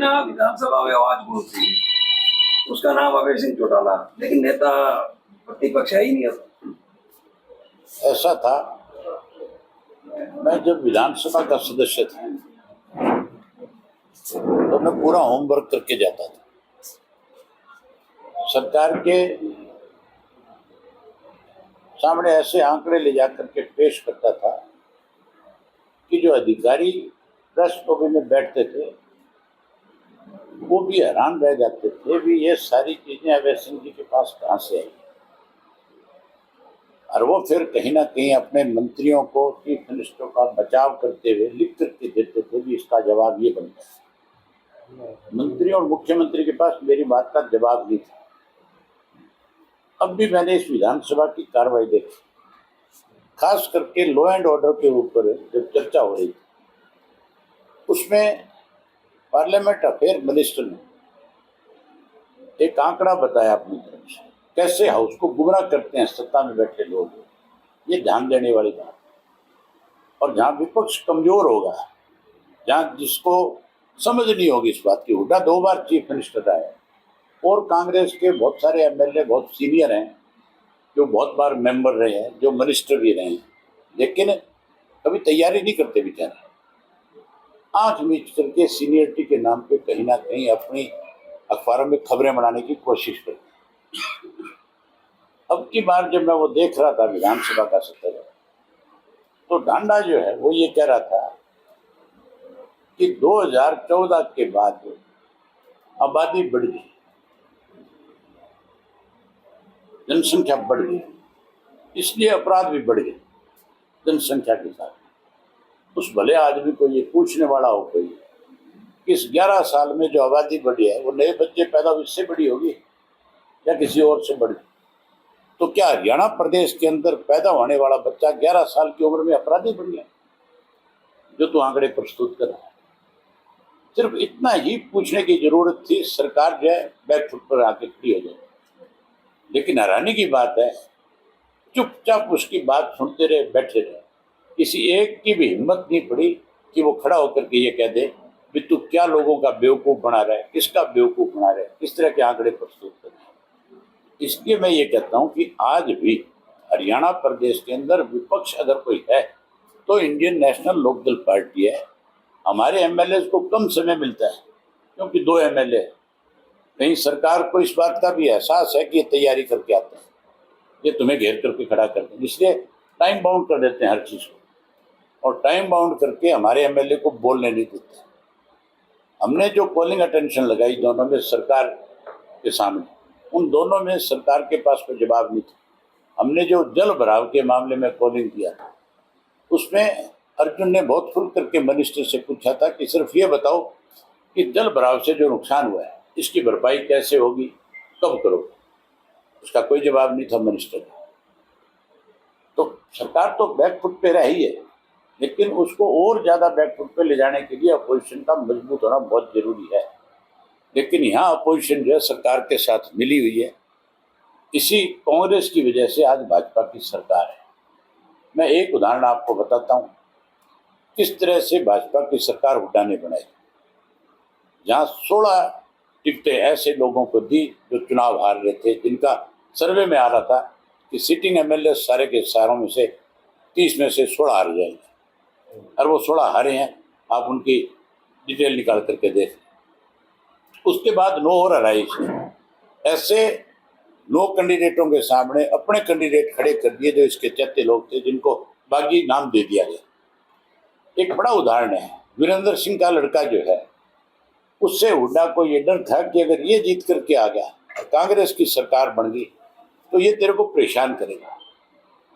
बिना विधानसभा में आवाज बोलती उसका नाम अभय सिंह चौटाला, लेकिन नेता प्रतिपक्ष है ही नहीं अब। ऐसा था, मैं जब विधानसभा का सदस्य था तो मैं पूरा होमवर्क करके जाता था। सरकार के सामने ऐसे आंकड़े ले जाकर के पेश करता था कि जो अधिकारी प्रेस क्लब में बैठते थे वो भी हैरान रह जाते थे भी ये सारी चीजें अभय सिंह जी के पास कहाँ से आई। और वो फिर कहीं ना कहीं अपने मंत्रियों को, चीफ मिनिस्टर का बचाव करते हुए लिख करके देते थे भी इसका जवाब ये बनता है। मंत्री और मुख्यमंत्री के पास मेरी बात का जवाब नहीं था। अब भी मैंने इस विधानसभा की कार्रवाई देखी, खास करके लॉ एंड ऑर्डर के ऊपर जब चर्चा हो रही थी, उसमें पार्लियामेंट अफेयर मिनिस्टर ने एक आंकड़ा बताया अपनी तरफ से, कैसे हाउस को गुमराह करते हैं सत्ता में बैठे लोग। ये ध्यान देने वाली बात। और जहां विपक्ष कमजोर होगा, जहां जिसको समझ नहीं होगी इस बात की, हुड्डा 2 बार चीफ मिनिस्टर रहा है और कांग्रेस के बहुत सारे एमएलए बहुत सीनियर हैं जो बहुत बार मेंबर रहे हैं, जो मिनिस्टर भी रहे हैं, लेकिन कभी तैयारी नहीं करते बेचारे। आंख मीच करके सीनियरिटी के नाम पे कहीं ना कहीं अपनी अखबारों में खबरें बनाने की कोशिश करते हैं। अब की बार जब मैं वो देख रहा था विधानसभा का सत्र, तो डांडा जो है वो ये कह रहा था कि 2014 के बाद आबादी बढ़ गई, जनसंख्या बढ़ गई, इसलिए अपराध भी बढ़ गए जनसंख्या के साथ। उस भले आदमी को ये पूछने वाला हो कोई, इस 11 साल में जो आबादी बढ़ी है वो नए बच्चे पैदा इससे बड़ी होगी या किसी और से बढ़ी? तो क्या हरियाणा प्रदेश के अंदर पैदा होने वाला बच्चा 11 साल की उम्र में अपराधी बन गया? जो तू आंकड़े प्रस्तुत कर रहा है, सिर्फ इतना ही पूछने की जरूरत थी, सरकार जो है बैकफुट पर आके खड़ी हो जाए। लेकिन हैरानी की बात है, चुपचाप उसकी बात सुनते रहे, बैठे रहे। किसी एक की भी हिम्मत नहीं पड़ी कि वो खड़ा होकर के ये कह दे कि तू क्या लोगों का बेवकूफ बना रहा है, किसका बेवकूफ बना रहा है, किस तरह के आंकड़े प्रस्तुत कर रहे हैं। इसलिए मैं ये कहता हूँ कि आज भी हरियाणा प्रदेश के अंदर विपक्ष अगर कोई है तो इंडियन नेशनल लोकदल पार्टी है। हमारे एमएलए को कम समय मिलता है क्योंकि 2 एमएलए, कहीं सरकार को इस बात का भी एहसास है कि ये तैयारी करके आते हैं, ये तुम्हें घेर करके खड़ा करते हैं, इसलिए टाइम बाउंड कर देते हैं हर चीज़ को, और टाइम बाउंड करके हमारे एमएलए को बोलने नहीं देते। हमने जो कॉलिंग अटेंशन लगाई दोनों में सरकार के सामने, उन दोनों में सरकार के पास कोई जवाब नहीं था। हमने जो जल भराव के मामले में कॉलिंग किया था, उसमें अर्जुन ने बहुत खुल करके मिनिस्टर से पूछा था कि सिर्फ ये बताओ कि जल भराव से जो नुकसान हुआ है इसकी भरपाई कैसे होगी, कब करोगे? उसका कोई जवाब नहीं था मिनिस्टर का। तो सरकार तो बैकफुट पे रही है, लेकिन उसको और ज़्यादा बैकफुट पे ले जाने के लिए अपोजिशन का मजबूत होना बहुत जरूरी है। लेकिन यहाँ अपोजिशन जो है सरकार के साथ मिली हुई है। इसी कांग्रेस की वजह से आज भाजपा की सरकार है। मैं एक उदाहरण आपको बताता हूँ किस तरह से भाजपा की सरकार हुड्डा ने बनाई। जहाँ 16 टिकटें ऐसे लोगों को दी जो चुनाव हार रहे थे, जिनका सर्वे में आ रहा था कि सिटिंग एमएलए सारे के सारों में से 30 में से 16 हार जाएंगे, और वो 16 हारे हैं। आप उनकी डिटेल निकाल करके देख। उसके बाद 9 और हराई। ऐसे 9 कैंडिडेटों के सामने अपने कैंडिडेट खड़े कर दिए जो इसके चहते लोग थे, जिनको बागी नाम दे दिया गया। एक बड़ा उदाहरण है, वीरेंद्र सिंह का लड़का जो है, उससे हुड्डा को ये डर था कि अगर ये जीत करके आ गया और कांग्रेस की सरकार बन गई तो ये तेरे को परेशान करेगा।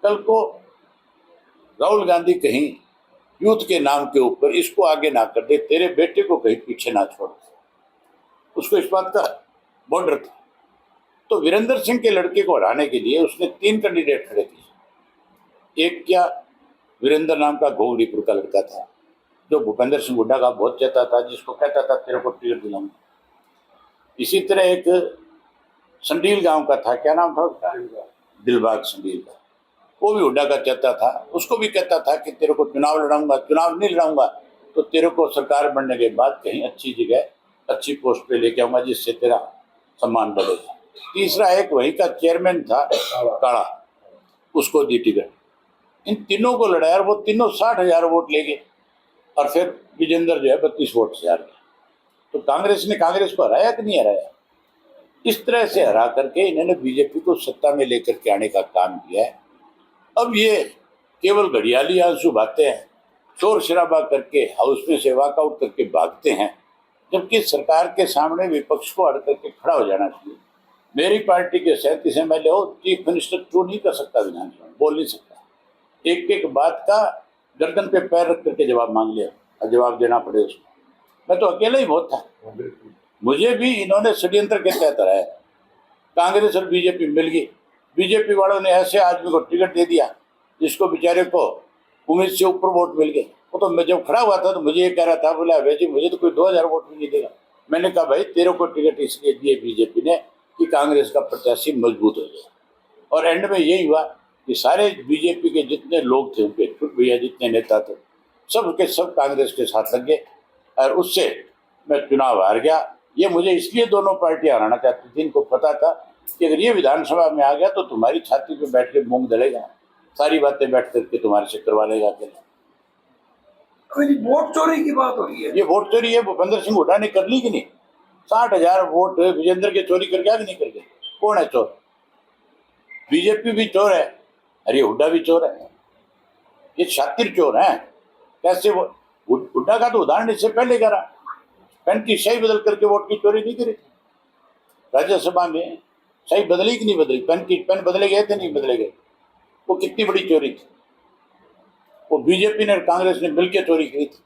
कल को राहुल गांधी कहीं यूथ के नाम के ऊपर इसको आगे ना कर दे, तेरे बेटे को कहीं पीछे ना छोड़ दे, उसको इस बात का बहुत डर था। तो वीरेंद्र सिंह के लड़के को हराने के लिए उसने 3 कैंडिडेट खड़े किए। एक क्या वीरेंद्र नाम का घोगड़ीपुर का लड़का था जो भूपेंद्र सिंह हुड्डा का बहुत चाहता था, जिसको कहता था तेरे को टिकट दिलाऊंगा। इसी तरह एक संडील गांव का था, क्या नाम था उसका, दिलबाग संडील का, वो भी हुड्डा का चाहता था। उसको भी कहता था कि तेरे को चुनाव लड़ाऊंगा, चुनाव नहीं लड़ाऊंगा तो तेरे को सरकार बनने के बाद कहीं अच्छी जगह अच्छी पोस्ट पे लेके आऊंगा जिससे तेरा सम्मान बढ़ेगा। तीसरा एक वहीं का चेयरमैन था काड़ा, उसको दी टिकट। इन तीनों को लड़ाया और वो तीनों 60,000 वोट ले गए और फिर विजेंद्र जो है 32 वोट से हार गया। तो कांग्रेस ने कांग्रेस को हराया कि नहीं हराया? इस तरह से हरा करके इन्होंने बीजेपी को सत्ता में लेकर के आने का काम किया है। अब ये केवल घड़ियाली आंसू बहाते हैं, शोर शराबा करके हाउस में से वॉकआउट करके भागते हैं, जबकि सरकार के सामने विपक्ष को अड़ करके खड़ा हो जाना चाहिए। मेरी पार्टी के 37 MLA हो, चीफ मिनिस्टर क्यों नहीं कर सकता? विधानसभा बोल नहीं सकता? एक एक बात का गर्दन पे पैर रख करके जवाब मांग लिया और जवाब देना पड़े उसको। मैं तो अकेला ही बहुत था, मुझे भी इन्होंने षड्यंत्र के तहत हराया। कांग्रेस और बीजेपी मिल गई, बीजेपी वालों ने ऐसे आदमी को टिकट दे दिया जिसको बेचारे को उम्मीद से ऊपर वोट मिल गए। वो तो मैं जब खड़ा हुआ था तो मुझे ये कह रहा था, बोला अभय जी मुझे तो कोई 2000 वोट भी नहीं देगा। मैंने कहा भाई तेरे को टिकट इसलिए दिए बीजेपी ने कि कांग्रेस का प्रत्याशी मजबूत हो जाए। और एंड में यही हुआ कि सारे बीजेपी के जितने लोग थे, उनके छुट भैया जितने नेता थे, सब के सब कांग्रेस के साथ लग गए और उससे मैं चुनाव हार गया। ये मुझे इसलिए दोनों पार्टियां हराना चाहती थी, इनको पता था कि अगर ये विधानसभा में आ गया तो तुम्हारी छाती पे बैठ के मूंग दलेगा, सारी बातें बैठ करके तुम्हारे से करवा लेगा अकेला। वोट चोरी की बात हो रही है। ये वोट चोरी है, भूपेंद्र सिंह हुड्डा ने कर ली कि नहीं? 60,000 वोट विजेंद्र के चोरी करके आ कि नहीं करके? कौन है चोर? बीजेपी भी चोर है और ये हुड्डा भी चोर है। ये शातिर चोर है। कैसे? वो हुड्डा का तो उदाहरण इससे पहले करा, पेन की स्याही बदल करके वोट की चोरी नहीं करी थी। राज्यसभा में स्याही बदली कि नहीं बदली? पेन बदले गए थे नहीं बदले गए? वो कितनी बड़ी चोरी थी। वो बीजेपी ने कांग्रेस ने मिलकर चोरी की थी,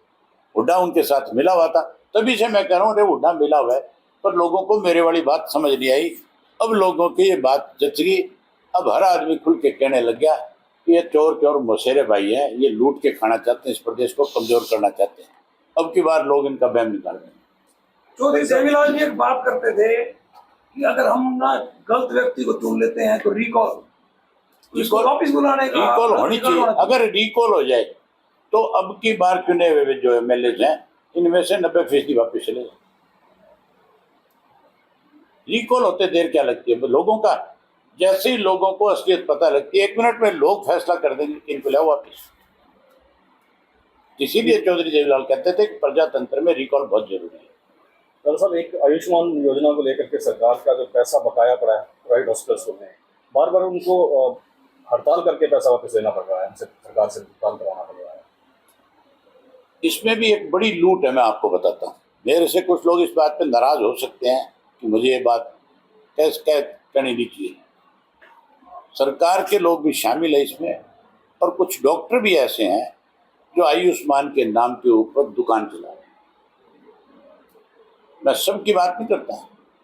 हुड्डा उनके साथ मिला हुआ था। तभी से मैं कह रहा हूँ अरे हुड्डा मिला हुआ है, पर लोगों को मेरे वाली बात समझ नहीं आई। अब लोगों की ये बात जच गई, अब हर आदमी खुल के कहने लग गया कि ये चोर चोर मौसेरे भाई है, ये लूट के खाना चाहते हैं, इस प्रदेश को कमजोर करना चाहते हैं। अब की बार लोग इनका बहम निकाल देंगे। चौधरी देवीलाल जी एक बात करते थे कि अगर हम ना गलत व्यक्ति को चुन लेते हैं तो रिकॉल वापिस बुलाने का रिकॉल होनी चाहिए। अगर रिकॉल हो जाए तो अब की बार चुने हुए जो MLA हैं इनमें से 90% वापिस चले जाए। रिकॉल होते देर क्या लगती है? लोगों का जैसे ही लोगों को असलियत पता लगती है 1 मिनट में लोग फैसला कर देंगे कि इनको लाओ वापिस। इसीलिए चौधरी देवीलाल कहते थे कि प्रजातंत्र में रिकॉल बहुत जरूरी है। दरअसल एक आयुष्मान योजना को लेकर के सरकार का जो पैसा बकाया पड़ा है प्राइवेट हॉस्पिटल्स में, बार बार उनको हड़ताल करके पैसा वापस लेना पड़ रहा है, हमसे सरकार से भुगतान करवाना पड़ रहा है। इसमें भी एक बड़ी लूट है, मैं आपको बताता हूँ। मेरे से कुछ लोग इस बात पर नाराज हो सकते हैं कि मुझे ये बात कैसे कहनी नहीं चाहिए। सरकार के लोग भी शामिल है इसमें और कुछ डॉक्टर भी ऐसे हैं जो आयुष्मान के नाम के ऊपर दुकान चला रहे हैं। मैं सबकी बात नहीं करता,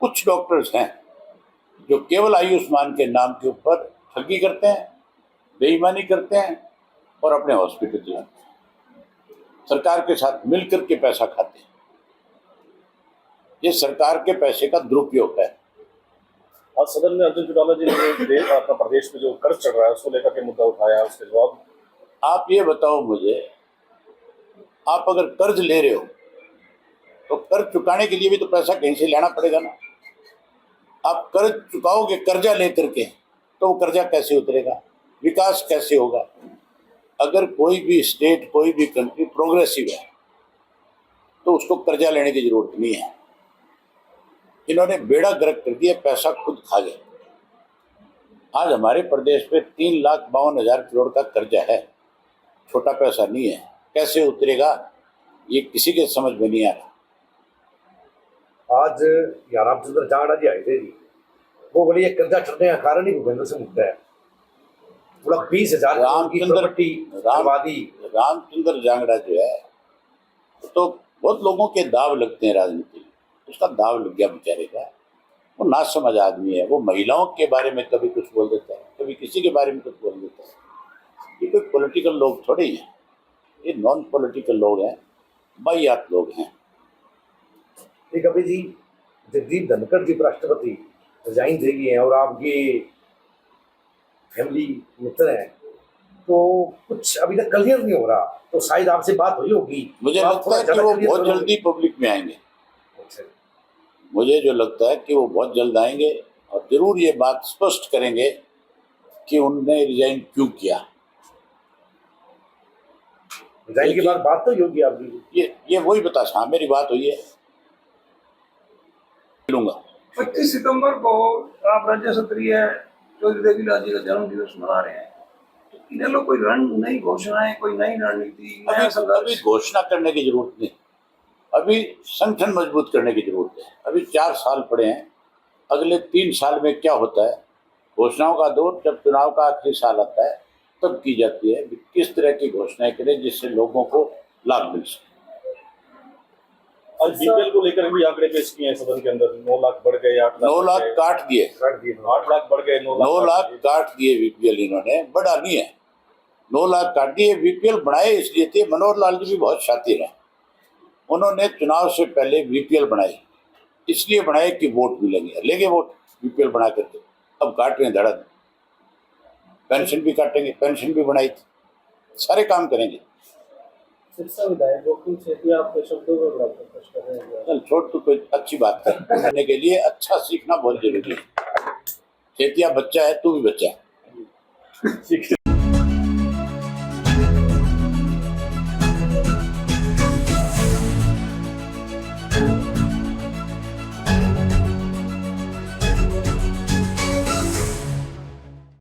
कुछ डॉक्टर्स हैं जो केवल आयुष्मान के नाम के ऊपर ठगी करते हैं, बेईमानी करते हैं और अपने हॉस्पिटल चलाते हैं, सरकार के साथ मिलकर के पैसा खाते हैं। ये सरकार के पैसे का दुरुपयोग है। आज सदन में अर्जुन चौटाला जी ने अपना प्रदेश में जो कर्ज चढ़ रहा है उसको लेकर के मुद्दा उठाया, उसके जवाब। आप ये बताओ मुझे, आप अगर कर्ज ले रहे हो तो कर्ज चुकाने के लिए भी तो पैसा कहीं से लेना पड़ेगा ना। आप कर्ज चुकाओगे कर्जा लेकर के तो वो कर्जा कैसे उतरेगा? विकास कैसे होगा? अगर कोई भी स्टेट, कोई भी कंट्री प्रोग्रेसिव है तो उसको कर्जा लेने की जरूरत नहीं है। इन्होंने बेड़ा गर्क कर दिया, पैसा खुद खा गए। आज हमारे प्रदेश में 3,52,000 करोड़ का कर्जा है, छोटा पैसा नहीं है। कैसे उतरेगा ये किसी के समझ में नहीं आ रहा। आज रामचंद्र जांगड़ा जी आए थे जी, वो बोले ये कर्जा चढ़ने का कारण ही भूपेंद्र सिंह हुड्डा है। पूरा 20,000 रामचंद्र जांगड़ा जो है तो बहुत लोगों के दाव लगते हैं राजनीति में, उसका दाव लग गया बेचारे का। वो नासमझ आदमी है, वो महिलाओं के बारे में कभी कुछ बोल देता है, कभी किसी के बारे में कुछ बोल देता है। ये कोई पॉलिटिकल लोग थोड़े ही हैं, ये नॉन पॉलिटिकल लोग हैं, वाहियात लोग हैं। एक अभी जी जगदीप धनखड़ जी राष्ट्रपति रिजाइन दे गए हैं और आपके फैमिली मित्र हैं, तो कुछ अभी तक क्लियर नहीं हो रहा, तो शायद आपसे बात हुई होगी। मुझे लगता है कि वो बहुत जल्दी पब्लिक में आएंगे। मुझे जो लगता है कि वो बहुत जल्द आएंगे और जरूर ये बात स्पष्ट करेंगे कि उनने रिजाइन क्यों किया। रिजाइन के बाद बात तो योगी आपकी ये वही बता, हाँ मेरी बात हुई है, लूंगा। 25 सितंबर को आप राज्य स्तरीय चौधरी देवीलाल जी का जन्म दिवस मना रहे हैं, तो इन्हें लोग कोई नई घोषणाएं, कोई नई रणनीति, नया अभी संघर्ष? घोषणा करने की जरूरत नहीं, अभी संगठन मजबूत करने की जरूरत है। अभी 4 साल पड़े हैं, अगले 3 साल में क्या होता है, घोषणाओं का दौर जब चुनाव का आखिरी साल आता है तब की जाती है। किस तरह की घोषणाएं करें जिससे लोगों को लाभ मिल सके। आज बीपीएल को लेकर भी आंकड़े पेश किए हैं सदन के अंदर, 9 लाख बढ़ गए, 8 लाख 9 लाख काट दिए, 8 लाख बढ़ गए, 9 लाख काट दिए बीपीएल, इन्होंने बढ़ा नहीं है, 9 लाख काट दिए। बीपीएल बढ़ाए इसलिए थे, मनोहर लाल जी भी बहुत शातिर हैं, उन्होंने चुनाव से पहले बीपीएल बनाए, इसलिए बनाए कि वोट मिलेंगे, लेंगे वोट बीपीएल बना करके। अब काट रहे हैं धड़क, पेंशन भी काटेंगे, पेंशन भी बनाई थी, सारे काम करेंगे। शिक्षा विधायक गोकुल सेठिया आपके शब्दों में बड़ा प्रश्न कर रहे हैं। चल छोड़, तू कोई अच्छी बात करने के लिए अच्छा सीखना बहुत जरूरी है। सेठिया बच्चा है, तू भी बच्चा है।